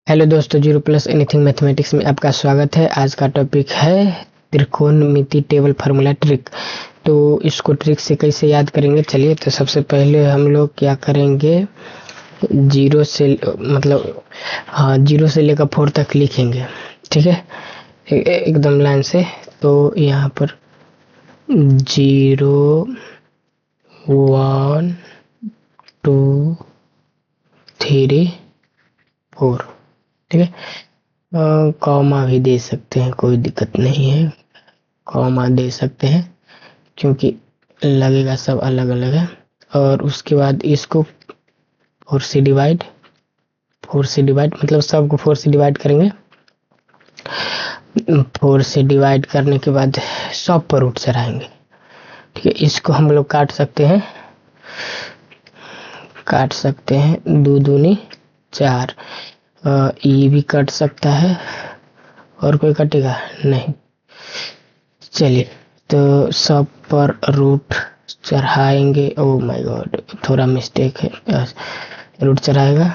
Hello दोस्तों, zero plus anything mathematics में आपका स्वागत है। आज का टॉपिक है त्रिकोणमिति टेबल फार्मूला ट्रिक। तो इसको ट्रिक से कैसे याद करेंगे, चलिए। तो सबसे पहले हम लोग क्या करेंगे, जीरो से जीरो से लेकर 4 तक लिखेंगे, ठीक है, एकदम लाइन से। तो यहाँ पर 0 1 2 3 4, ठीक है। कॉमा भी दे सकते हैं, कोई दिक्कत नहीं है, कॉमा दे सकते हैं क्योंकि लगेगा सब अलग अलग है। और उसके बाद इसको 4 से डिवाइड मतलब सबको 4 से डिवाइड करेंगे। 4 से डिवाइड करने के बाद सब पर रूट चढ़ाएंगे, ठीक है। इसको हम लोग काट सकते हैं 2 दूनी 4। ये भी कट सकता है, और कोई कटेगा नहीं। चलिए, तो सब पर रूट चढ़ाएंगे। ओ माय गॉड, थोड़ा मिस्टेक है, रूट चढ़ाएगा,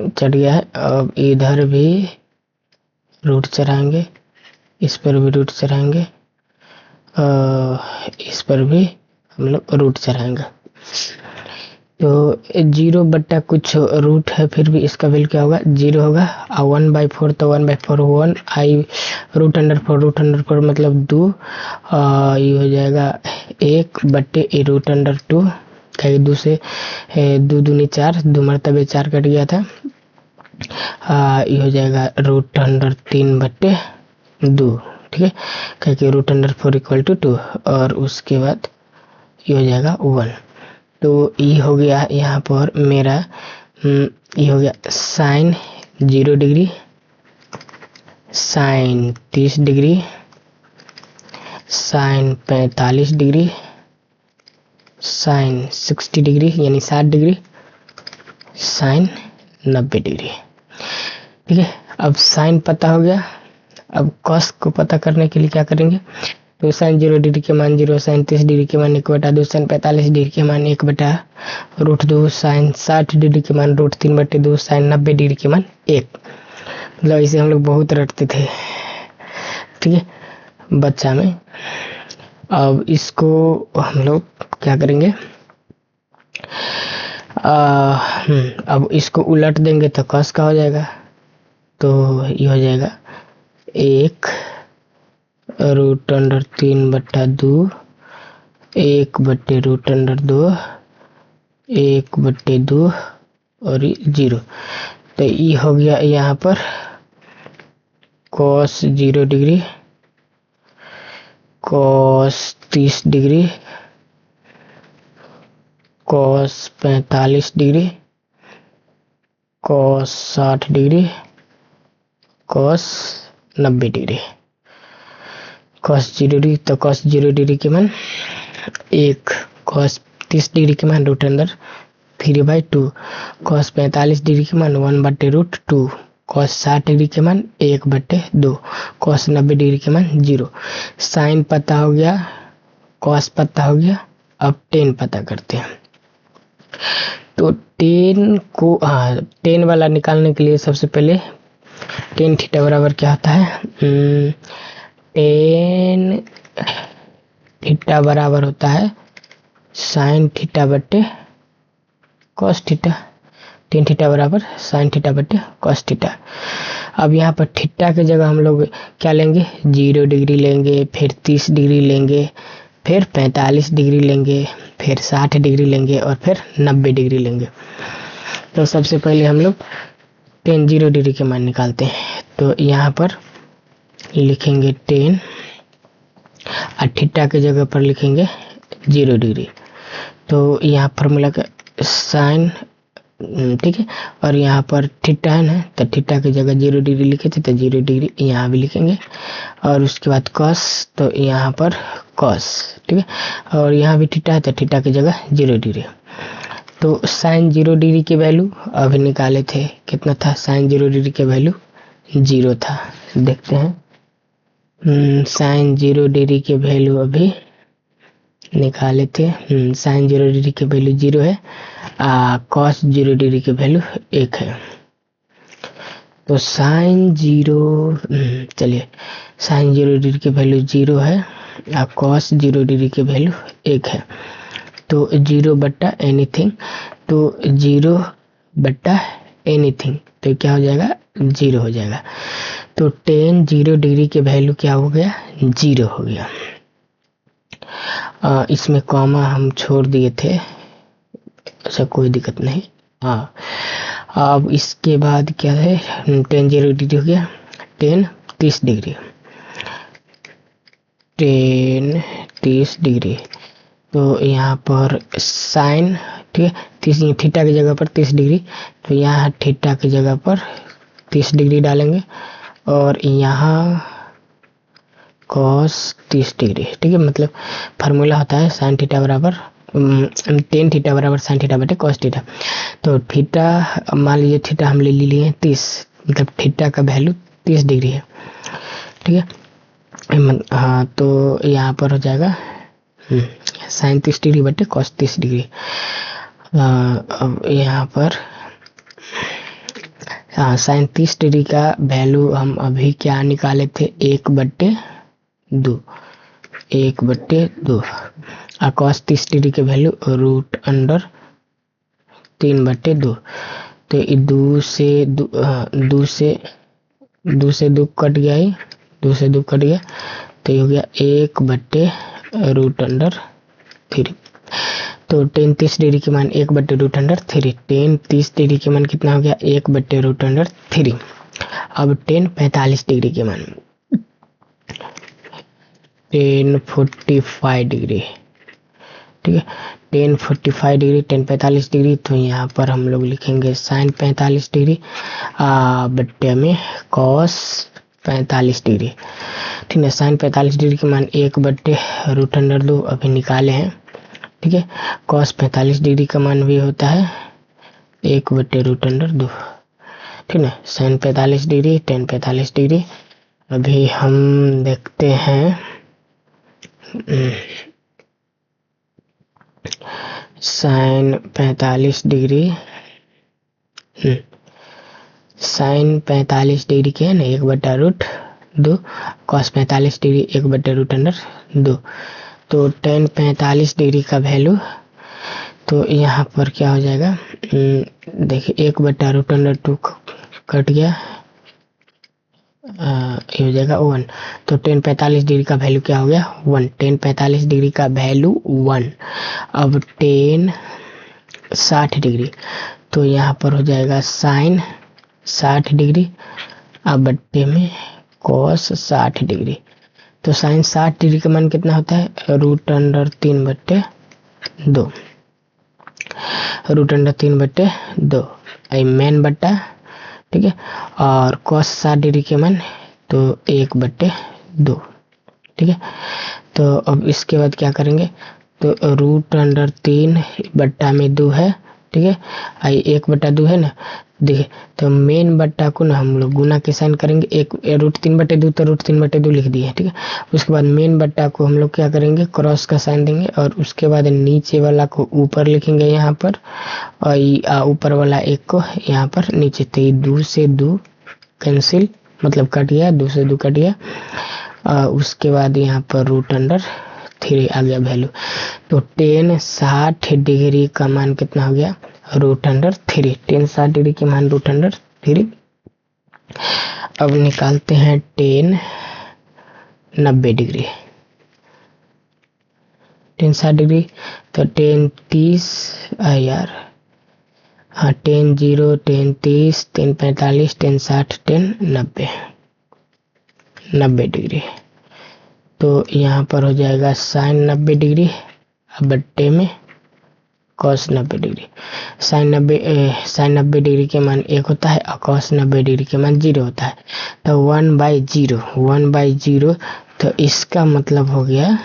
चढ़ गया है। अब इधर भी रूट चढ़ाएंगे, इस पर भी रूट चढ़ाएंगे, इस पर भी हम लोग रूट चढ़ाएंगे। तो 0 कुछ रूट है, फिर भी इसका वैल्यू क्या होगा, 0 होगा। 1/4 तो 1/4 1 आई रूट अंडर 4 मतलब 2। ये हो जाएगा 1/रूट अंडर 2, कहीं 2 से 2 दूनी 4, 2 मरतबे 4 कट गया था। ये हो जाएगा रूट अंडर 3/2, ठीक है, क्योंकि रूट अंडर 4 इक्वल टू 2। और उसके बाद ये हो जाएगा 1। तो ये हो गया यहाँ पर मेरा, ये हो गया sine 0 degree, sine 30 degree, sine 45 degree, sine 60 degree यानी 60 डिग्री, साइन 90 डिग्री, ठीक है। अब साइन पता हो गया। अब कॉस को पता करने के लिए क्या करेंगे, तो साइन 0 डिग्री के मान 0, साइन 30 डिग्री के मान 1/2, साइन 45 डिग्री के मान 1/√2, साइन 60 डिग्री के मान √3/2, साइन 90 डिग्री के मान 1। मतलब इसे हम लोग बहुत रटते थे, ठीक है, बच्चा में। अब इसको हम लोग क्या करेंगे, अब इसको उलट देंगे तो कॉस का हो जाएगा। तो ये हो जाएगा 1√3/2, 1/√2, 1/2 और 0। तो ये हो गया यहाँ पर cos 0 degree, cos 30 degree, cos 45 degree, cos 60 degree, cos 90 degree. cos 0 degree, तो cos 0 डिग्री के मान 1, cos 30 डिग्री के मान √3/2, cos 45 डिग्री के मान 1/√2, cos 60 डिग्री के मान 1/2, cos 90 डिग्री के मान 0। साइन पता हो गया, cos पता हो गया। अब tan पता करते हैं। तो tan वाला निकालने के लिए सबसे पहले tan थीटा बराबर क्या होता है, tan थीटा बराबर होता है साइन थीटा बटे कॉस थीटा। tan थीटा बराबर साइन थीटा बटे कॉस थीटा। अब यहाँ पर थीटा की जगह हम लोग क्या लेंगे, 0 डिग्री लेंगे, फिर 30 डिग्री लेंगे, फिर 45 डिग्री लेंगे, फिर 60 डिग्री लेंगे, और फिर 90 डिग्री लेंगे। तो सबसे पहले हम लोग tan 0 डिग्री के मान निकालते हैं। तो यहाँ पर लिखेंगे tan, और थीटा की जगह पर लिखेंगे 0 डिग्री। तो यहाँ फार्मूला का साइन, ठीक है, और यहाँ पर थीटा है ना, तो थीटा की जगह 0 डिग्री लिखे थे, तो 0 डिग्री यहाँ भी लिखेंगे। और उसके बाद कॉस, तो यहाँ पर कॉस, ठीक है, और यहाँ भी थीटा है, तो थीटा की जगह 0 डिग्री। तो साइन 0 डिग्री की वैल्यू अभी निकाले थे, कितना था, साइन 0 डिग्री की वैल्यू 0 था। देखते हैं, साइन 0 डिग्री की वैल्यू अभी निकाले थे। साइन 0 डिग्री की वैल्यू 0 है, कॉस 0 डिग्री की वैल्यू 1 है। तो साइन 0, चलिए साइन 0 डिग्री की वैल्यू 0 है और कॉस 0 डिग्री की वैल्यू 1 है। तो 0 बट्टा एनीथिंग, तो 0 बट्टा एनीथिंग तो क्या हो जाएगा 0 हो जाएगा। तो टेन 0 डिग्री की वैल्यू क्या हो गया 0 हो गया। इसमें कॉमा हम छोड़ दिए थे, अच्छा कोई दिक्कत नहीं। हाँ अब इसके बाद क्या है, टेन 0 डिग्री हो गया, टेन 30 डिग्री, टेन 30 डिग्री। तो यहाँ पर साइन, ठीक है, 30 थीटा की जगह पर 30 डिग्री, तो यहाँ थीटा की जगह पर 30 डिग्री डालेंगे और यहाँ कॉस 30 डिग्री, ठीक है। मतलब फार्मूला होता है साइन थीटा बराबर टेन थीटा बराबर साइन थीटा बटे कॉस थीटा। तो थीटा, मान लीजिए थीटा हम ले लिए 30, मतलब थीटा का वैल्यू 30 डिग्री है, ठीक है। हाँ तो यहाँ पर हो जाएगा साइन 30 डिग्री बटे कॉस 30 डिग्री। अब यहाँ पर साइन 30 डिग्री का वैल्यू हम अभी क्या निकाले थे 1/2, 1/2 और कॉस 30 डिग्री के वैल्यू √3/2। तो 2 से 2 कट गया, 2 से 2 कट गया, तो ये हो गया 1/√3। तो टेन 30 डिग्री के मान 1/√3, टेन 30 डिग्री के मान कितना हो गया 1/√3। अब टेन 45 डिग्री के मान टेन 45 डिग्री, ठीक है, टेन 45 डिग्री, टेन 45 डिग्री। तो यहाँ पर हम लोग लिखेंगे साइन 45 डिग्री बट्टे में कॉस 45 डिग्री, ठीक है। साइन 45 डिग्री के मान 1/√2 अभी निकाले हैं, ठीक है। कॉस 45 डिग्री का मान भी होता है 1/√2, ठीक है। Sine 45 degree, tan 45 degree. अभी हम देखते हैं साइन 45 डिग्री, साइन 45 डिग्री के है ना 1/√2, कॉस 45 डिग्री 1/√2। तो टेन 45 डिग्री का वैल्यू, तो यहाँ पर क्या हो जाएगा, देखिए 1/√2 कट गया, ये हो जाएगा 1। तो टेन 45 डिग्री का वैल्यू क्या हो गया 1, टेन 45 डिग्री का वैल्यू 1। अब टेन 60 डिग्री, तो यहाँ पर हो जाएगा साइन 60 डिग्री अब बट्टे में कॉस 60 डिग्री। तो साइन 60 डिग्री का मान कितना होता है √3/2, √3/2 आई मेन बट्टा, ठीक है। और कॉस 60 डिग्री के मान तो 1/2, ठीक है। तो अब इसके बाद क्या करेंगे, तो √3/2 है, ठीक है, आई 1/2 है ना, देखिए। तो मेन बट्टा को ना हम लोग गुना के साइन करेंगे, एक √3/2 तो √3/2 लिख दिए, ठीक है। उसके बाद मेन बट्टा को हम लोग क्या करेंगे क्रॉस का साइन देंगे और उसके बाद नीचे वाला को ऊपर लिखेंगे यहाँ पर, और ऊपर वाला एक को यहाँ पर नीचे। तो 2 से 2 कैंसिल, मतलब कट गया, 2 से 2 कट गया। उसके बाद यहाँ पर √3 आ गया वैल्यू। तो टेन 60 डिग्री का मान कितना हो गया √3, टेन 60 डिग्री के मान √3। अब निकालते हैं टेन 90 डिग्री, टेन 60 डिग्री, तो टेन 30 यार, हाँ ten 0, ten 30, ten 45, ten 60, ten 90 degree. तो यहाँ पर हो जाएगा साइन 90 डिग्री अब बट्टे में कॉस 90 डिग्री। साइन 90 डिग्री के मान 1 होता है और कॉस 90 डिग्री के मान 0 होता है। तो 1/0, तो इसका मतलब हो गया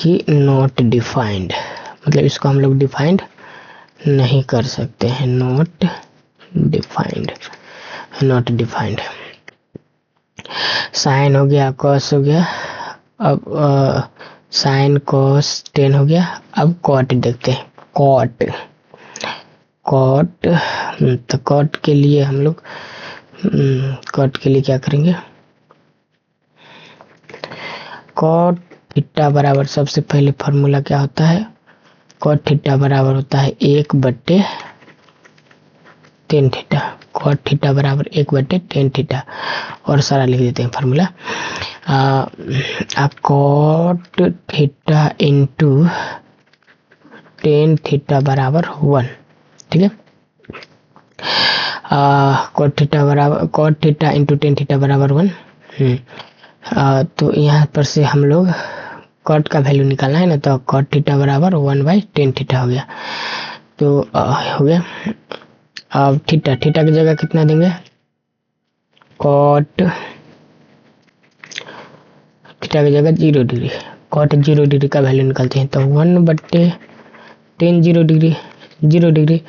कि नॉट डिफाइंड, मतलब इसको हम लोग डिफाइंड नहीं कर सकते हैं, नॉट डिफाइंड। साइन हो गया, कॉस हो गया, अब साइन कॉस 10 हो गया। अब कॉट देखते हैं, कॉट। तो कॉट के लिए हम लोग कॉट के लिए क्या करेंगे, कॉट थीटा बराबर, सबसे पहले फॉर्मूला क्या होता है, कॉट थीटा बराबर होता है 1/tan थीटा। कॉट थीटा बराबर 1/tan थीटा, और सारा लिख देते हैं formula. Cot theta into tan theta बराबर 1, ठीक है। Cot theta into tan theta बराबर 1। तो यहाँ पर से हम लोग कॉट का वैल्यू निकालना है ना, तो कॉट थीटा बराबर 1/tan थीटा हो गया। तो हो गया। अब थीटा की जगह कितना देंगे, कॉट थीटा की जगह 0 डिग्री, कॉट 0 डिग्री का वैल्यू निकालते हैं, तो 1/tan 0 degree, 0 degree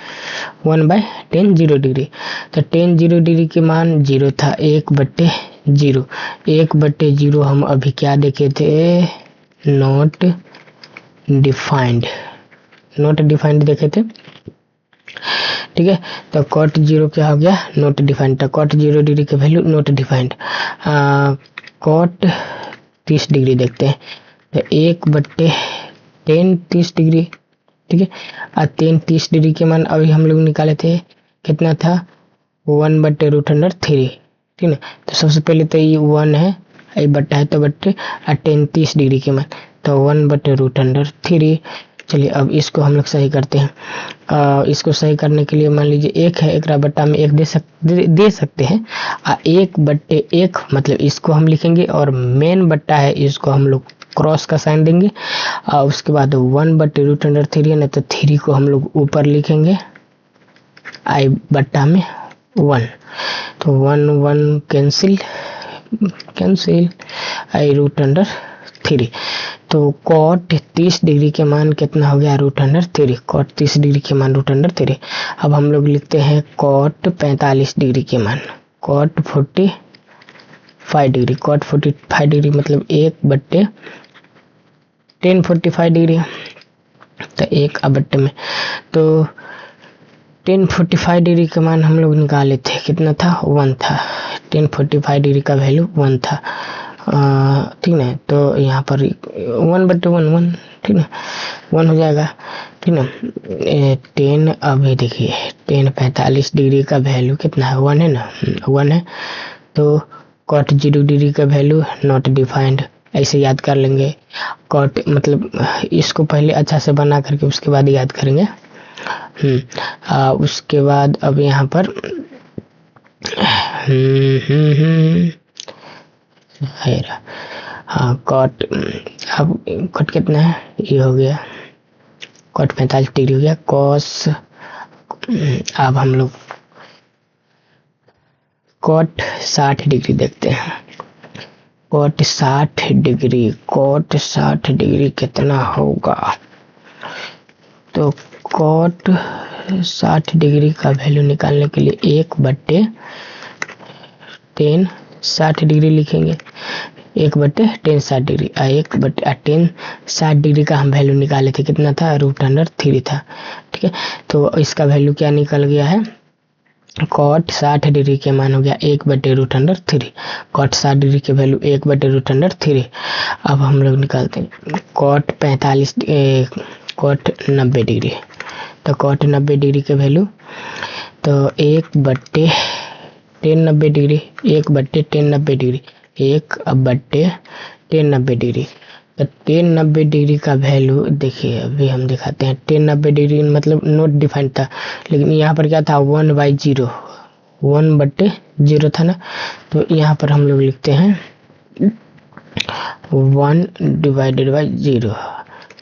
1/tan 0 degree. तो tan 0 डिग्री के मान 0 था, 1/0, 1/0 हम अभी क्या देखे थे, नॉट डिफाइंड देखे थे, ठीक है। तो कॉट 0 क्या हो गया, नॉट डिफाइंड। तो कॉट 0 डिग्री के value not defined. Cot 30 degree देखते हैं, तो 1/tan 30 डिग्री, ठीक है। और tan 30 डिग्री के मान अभी हम लोग निकाले थे, कितना था, 1/√3, ठीक है। तो सबसे पहले तो ये 1 है, ये बट्टा है तो बट्टे, और tan 30 डिग्री के मान तो 1/√3। चलिए अब इसको हम लोग सही करते हैं। इसको सही करने के लिए मान लीजिए 1 है, एक बट्टा में 1 दे सकते हैं। 1/1 मतलब इसको हम लिखेंगे, और मेन बट्टा है इसको हम लोग क्रॉस का साइन देंगे। और उसके बाद 1/√3 है ना, तो 3 को हम लोग ऊपर लिखेंगे, आई बट्टा में 1, तो 1 कैंसिल, आई √3। तो कॉट 30 डिग्री के मान कितना हो गया, √3, कॉट 30 डिग्री के मान √3। अब हम लोग लिखते हैं कॉट 45 डिग्री के मान, कॉट 45 डिग्री, कॉट 45 डिग्री मतलब 1/tan 45 डिग्री, तो 1/बट्टे में, तो tan 45 डिग्री का मान हम लोग निकाले थे, कितना था, 1 था, tan 45 डिग्री का वैल्यू 1 था, ठीक है। तो यहाँ पर 1/1, ठीक है, 1 हो जाएगा, ठीक है। tan, अभी देखिए tan 45 डिग्री का वैल्यू कितना है, 1 है ना, 1 है। तो कॉट 0 डिग्री का वैल्यू नॉट डिफाइंड, ऐसे याद कर लेंगे। कॉट मतलब इसको पहले अच्छा से बना करके उसके बाद याद करेंगे। उसके बाद अब यहाँ पर कॉट, अब कॉट कितना है, ये हो गया, कॉट 45 डिग्री हो गया। कॉस, अब हम लोग कॉट 60 डिग्री देखते हैं, कॉट 60 डिग्री कितना होगा, तो कॉट 60 डिग्री का वैल्यू निकालने के लिए 1/tan 60 डिग्री लिखेंगे, 1/tan 60 डिग्री, 1/tan 60 डिग्री का हम वैल्यू निकाले थे, कितना था, √3 था, ठीक है। तो इसका वैल्यू क्या निकल गया है, कॉट 60 डिग्री के मान हो गया 1/√3, कॉट 60 डिग्री के वैल्यू 1/√3। अब हम लोग निकालते हैं कॉट 90 डिग्री, तो कॉट 90 डिग्री के वैल्यू, तो 1/tan 90 degree, 1/tan 90 degree, 1/tan 90 degree. तो tan 90 डिग्री का वैल्यू देखिए, अभी हम दिखाते हैं, tan 90 डिग्री मतलब नॉट डिफाइंड था, लेकिन यहाँ पर क्या था, 1/0, 1/0 था ना, तो यहाँ पर हम लोग लिखते हैं 1/0,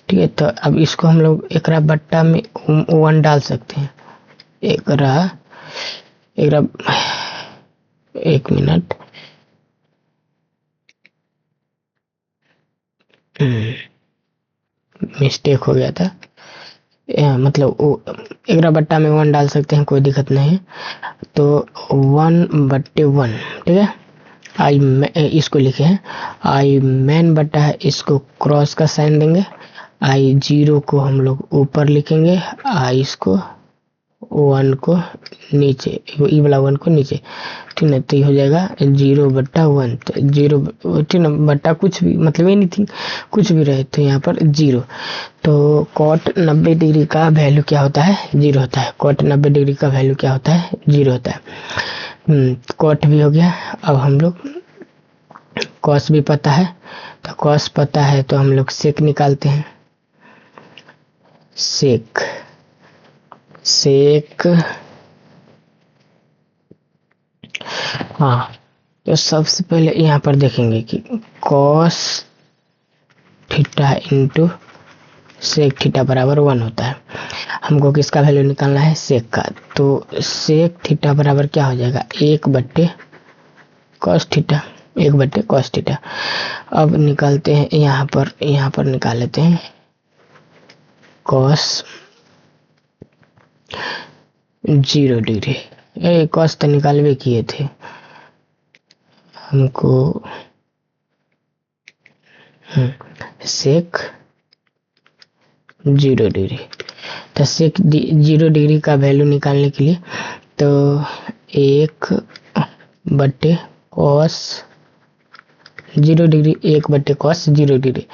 ठीक है। तो अब इसको हम लोग एक बट्टा में 1 डाल सकते हैं, एक मिनट, मिस्टेक हो गया था, मतलब एक बट्टा में 1 डाल सकते हैं, कोई दिक्कत नहीं है। तो 1/1, ठीक है। इसको लिखे हैं आई मेन बट्टा है, इसको क्रॉस का साइन देंगे, I0 को हम लोग ऊपर लिखेंगे, इसको 1 को नीचे, ई वाला 1 को नीचे, ठीक है। तो ये हो जाएगा 0/1, तो 0 ठीक है बट्टा कुछ भी, मतलब एनीथिंग कुछ भी रहे तो यहाँ पर 0। तो कॉट 90 डिग्री का वैल्यू क्या होता है? 0 होता है। कॉट 90 डिग्री का वैल्यू क्या होता है? 0 होता है। कॉट भी हो गया। अब हम लोग कॉस भी पता है, तो कॉस पता है तो हम लोग सेक निकालते हैं। सेक हाँ, तो सबसे पहले यहाँ पर देखेंगे कि cos theta into sec theta बराबर 1 होता है। हमको किसका वैल्यू निकालना है? सेक का। तो सेक थीटा बराबर क्या हो जाएगा? 1/कॉस थीटा, 1/कॉस थीटा। अब निकालते हैं यहाँ पर निकाल लेते हैं कॉस 0 डिग्री। कॉस तो निकालवे किए थे हमको। सेक 0 डिग्री, तो सेक 0 डिग्री का वैल्यू निकालने के लिए तो 1/कॉस 0 डिग्री, 1/कॉस 0 डिग्री,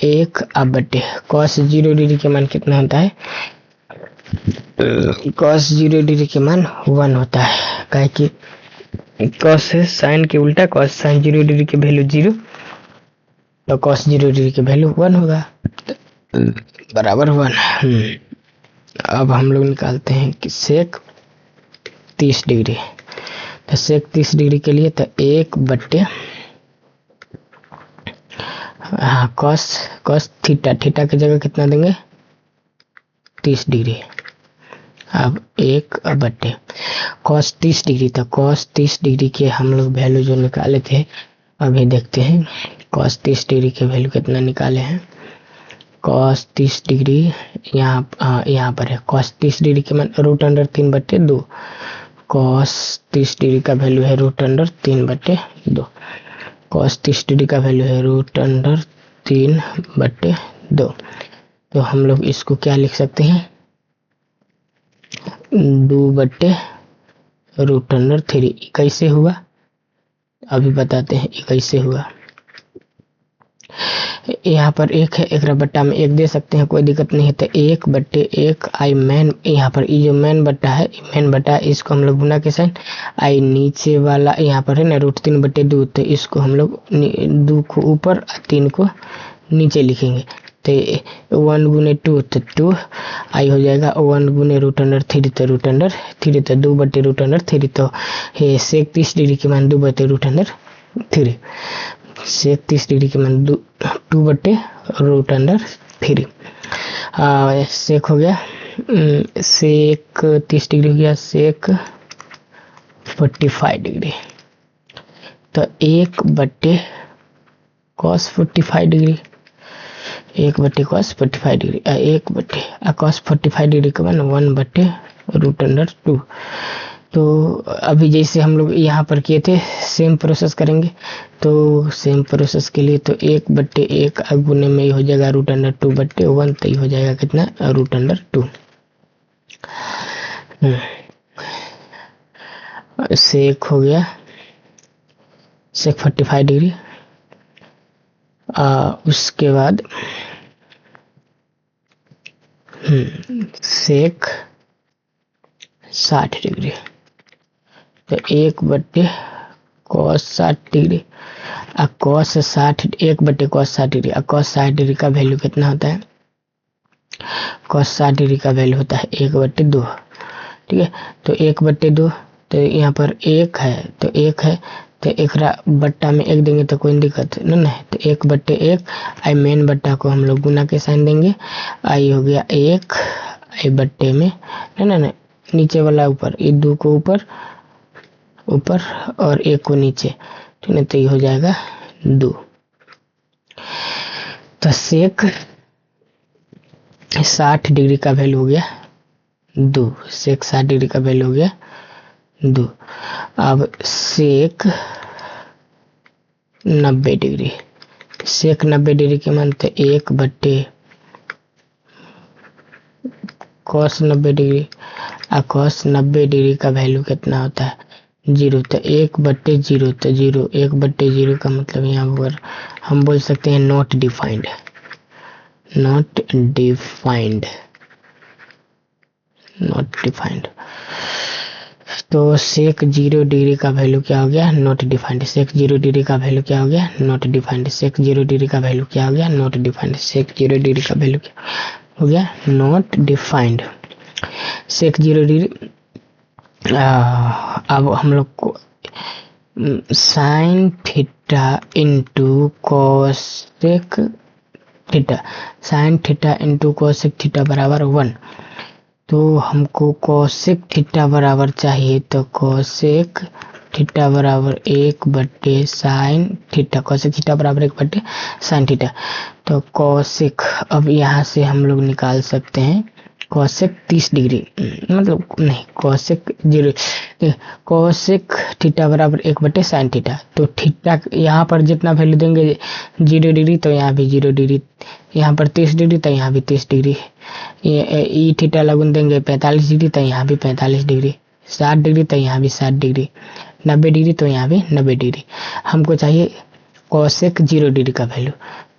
1/कॉस 0 डिग्री के मान कितना होता है? कॉस 0 डिग्री के मान 1 होता है। काहे कि कॉस है साइन के उल्टा, कॉस साइन 0 डिग्री के वैल्यू 0, तो कॉस 0 डिग्री के वैल्यू 1 होगा, बराबर 1। अब हम लोग निकालते हैं कि सेक 30 डिग्री। तो सेक 30 डिग्री के लिए तो 1/, हाँ, कॉस थीटा की जगह कितना देंगे? 30 डिग्री। अब 1/, कॉस 30 डिग्री, तो कॉस 30 डिग्री के हम लोग वैल्यू जो निकाले थे अभी देखते हैं। कॉस 30 डिग्री के वैल्यू कितना निकाले हैं? कॉस 30 डिग्री यहाँ पर है। कॉस 30 डिग्री के मान √3/2। कॉस 30 डिग्री का वैल्यू है √3/2। कॉस 30 डिग्री का वैल्यू है √3/2। तो हम लोग इसको क्या लिख सकते हैं? 2/√3। कैसे हुआ अभी बताते हैं कैसे हुआ। यहाँ पर 1 है, एक बट्टा में 1 दे सकते हैं, कोई दिक्कत नहीं है। तो 1/1 आई मैन, यहाँ पर ये जो मैन बट्टा है, इसको हम लोग गुना के साइन, आई नीचे वाला यहाँ पर है ना √3/2, तो इसको हम लोग 2 को ऊपर 3 को नीचे लिखेंगे। तो 1 गुने 2 तो 2, आई हो जाएगा 1 गुने √3 तो √3, तो 2/√3। तो ये सेक 30 डिग्री के मान 2/√3, सेक 30 डिग्री के मान 2/√3। सेक हो गया, सेक 30 डिग्री हो गया, सेक 45 डिग्री। तो 1/कॉस 45 डिग्री, 1/कॉस 45 डिग्री, 1/कॉस 45 डिग्री के मान 1/√2। तो अभी जैसे हम लोग यहाँ पर किए थे सेम प्रोसेस करेंगे। तो सेम प्रोसेस के लिए तो 1/1 गुने में हो जाएगा √2/1, तो ये हो जाएगा कितना? √2। सेक हो गया, सेक 45 डिग्री। उसके बाद सेक 60 डिग्री, तो 1/कॉस 60 degree, cos 60, 1/कॉस 60 degree. Cos 60 degree का वैल्यू कितना होता है? कॉस 60 डिग्री का वैल्यू होता है 1/2, ठीक है। तो 1/2, तो यहाँ पर 1 है तो 1 है, तो एक बट्टा में 1 देंगे तो कोई दिक्कत नहीं है। तो 1/1 आई मेन बट्टा को हम लोग गुना के साइन देंगे। आई हो गया 1, आई बट्टे में नहीं नीचे वाला ऊपर, ये 2 को ऊपर और 1 को नीचे, ठीक है। तो ये हो जाएगा 2। तो सेक 60 डिग्री का वैल्यू हो गया 2, सेक 60 डिग्री का वैल्यू हो गया 2। अब सेक 90 डिग्री, सेक 90 डिग्री के मान तो 1/कॉस 90 डिग्री, और cos 90 डिग्री का वैल्यू कितना होता है 0। तो 1/0 तो 0 1/0 का मतलब यहाँ पर हम बोल सकते हैं नॉट डिफाइंड। तो sec 0 डिग्री का वैल्यू क्या हो गया नॉट डिफाइंड। sec 0 डिग्री का वैल्यू क्या हो गया नॉट डिफाइंड। sec 0 डिग्री का वैल्यू क्या हो गया नॉट डिफाइंड। sec 0 डिग्री का वैल्यू क्या हो गया नॉट डिफाइंड। sec 0 डिग्री अब हम लोग को sin theta into cosec theta sin theta into cosec theta बराबर 1। तो हमको cosec थीटा बराबर चाहिए तो cosec थीटा बराबर 1/sin थीटा। cosec थीटा बराबर 1/sin थीटा। तो cosec अब यहाँ से हम लोग निकाल सकते हैं cosec 30 डिग्री मतलब नहीं cosec थीटा बराबर 1/sin थीटा। तो थीटा यहाँ पर जितना वैल्यू देंगे 0 डिग्री तो यहाँ भी 0 डिग्री, यहाँ पर 30 डिग्री तो यहाँ भी 30 डिग्री, ई थीटा लगन देंगे 45 डिग्री तो यहाँ भी 45 डिग्री, 60 डिग्री तो यहाँ भी 60 डिग्री, 90 डिग्री तो यहाँ भी 90 डिग्री। हमको चाहिए cosec 0 डिग्री का वैल्यू।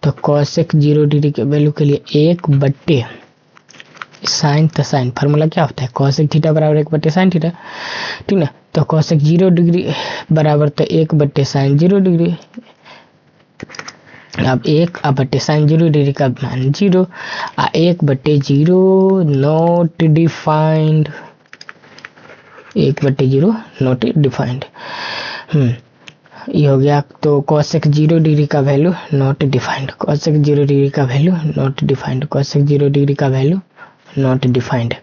तो cosec 0 डिग्री के वैल्यू के लिए 1/sin। तो साइन फार्मूला क्या होता है cosec थीटा बराबर 1/sin थीटा, ठीक ना। तो cosec 0 डिग्री बराबर तो 1/sin 0 डिग्री। अब 1/sin 0 डिग्री का मान 0 और 1/0 नॉट डिफाइंड। 1/0 नॉट डिफाइंड ये हो गया। तो cosec 0 डिग्री का value not defined. cosec 0 degree का value not defined. cosec 0 degree का value not defined.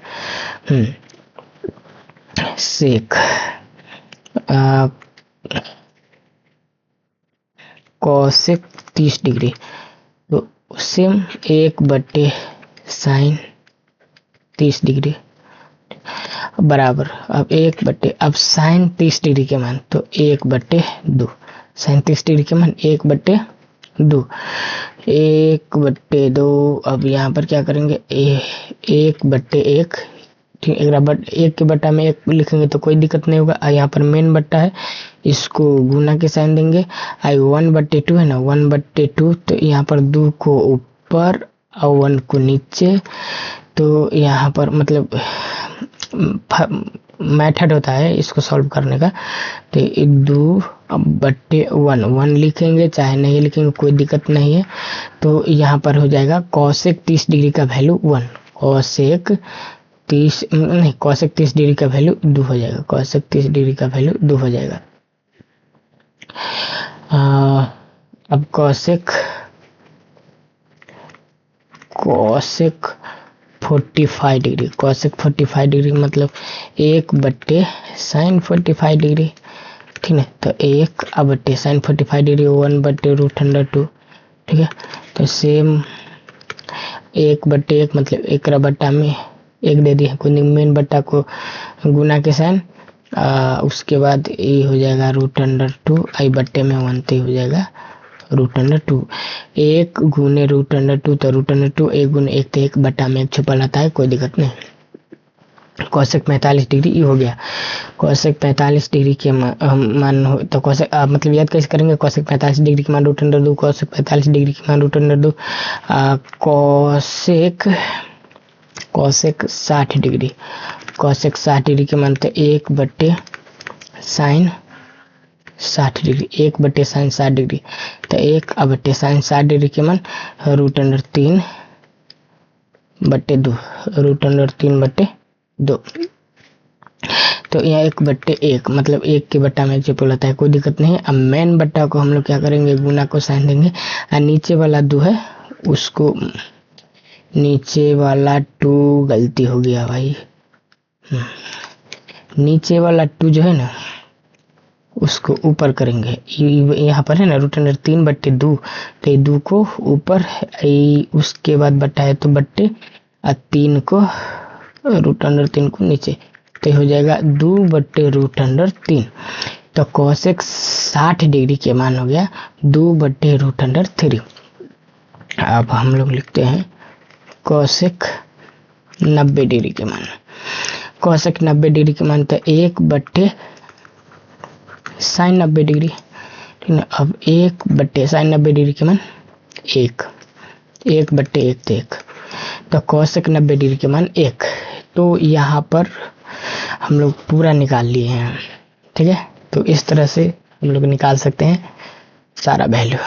sec cosec 30 degree तो सेम 1/sin 30 डिग्री बराबर अब sin 30 डिग्री के मान तो 1/2। sin 30 डिग्री के मान 1/2। अब यहाँ पर क्या करेंगे 1/1 ठीक। एक के बट्टा में 1 लिखेंगे तो कोई दिक्कत नहीं होगा। यहाँ पर मेन बट्टा है इसको गुना के साइन देंगे। 1/2 है ना 1/2 तो यहाँ पर 2 को ऊपर और 1 को नीचे। तो यहाँ पर मतलब मेथड होता है इसको सॉल्व करने का। तो 2/1 लिखेंगे चाहे नहीं लिखेंगे कोई दिक्कत नहीं है। तो यहाँ पर हो जाएगा cosec 30 डिग्री का वैल्यू 1, cosec 30 डिग्री का वैल्यू 2 हो जाएगा। cosec 30 डिग्री का वैल्यू 2 हो जाएगा। अब cosec 45 डिग्री cosec 45 डिग्री मतलब 1/sin 45 डिग्री ठीक है। तो 1/sin 45 डिग्री 1/√2 ठीक है। तो सेम 1/1 मतलब 1 बट्टा में 1 दे दिया कोई मेन बट्टा को गुना के साइन उसके बाद ये हो जाएगा √2 आई बट्टे में 1 हो जाएगा √2। 1 गुने √2 तो √2 1 गुने 1 तो 1 बट्टा में 1 छुपा रहता है कोई दिक्कत नहीं। cosec 45 डिग्री ये हो गया। cosec 45 डिग्री के मान हो तो cosec मतलब याद कैसे करेंगे cosec 45 डिग्री के मान √2 cosec 45 डिग्री के मान √2 cosec 60 डिग्री cosec 60 डिग्री के मान तो 1/sin 60 डिग्री 1/sin 60 डिग्री तो 1/sin 60 डिग्री के मान √3/2 √3/2। तो यहाँ 1/1 मतलब 1 के बट्टा में जो बोलता है कोई दिक्कत नहीं। अब मेन बट्टा को हम लोग क्या करेंगे गुना को साइन देंगे और नीचे वाला 2 है उसको नीचे वाला 2 गलती हो गया भाई नीचे वाला 2 जो है ना उसको ऊपर करेंगे। यहाँ पर है ना √3/2 तो 2 को ऊपर उसके बाद बट्टा है तो बट्टे और 3 को √3 को नीचे तो हो जाएगा 2/√3। तो cosec 60 डिग्री के मान हो गया 2/√3। अब हम लोग लिखते हैं cosec 90 डिग्री के मान कोसेक 90 डिग्री के मान तो 1/sin 90 डिग्री, ठीक है। अब 1/sin 90 डिग्री के मान 1/1 तो 1, तो कोसेक 90 डिग्री के मान 1। तो यहाँ पर हम लोग पूरा निकाल लिए हैं, ठीक है। तो इस तरह से हम लोग निकाल सकते हैं सारा वैल्यू।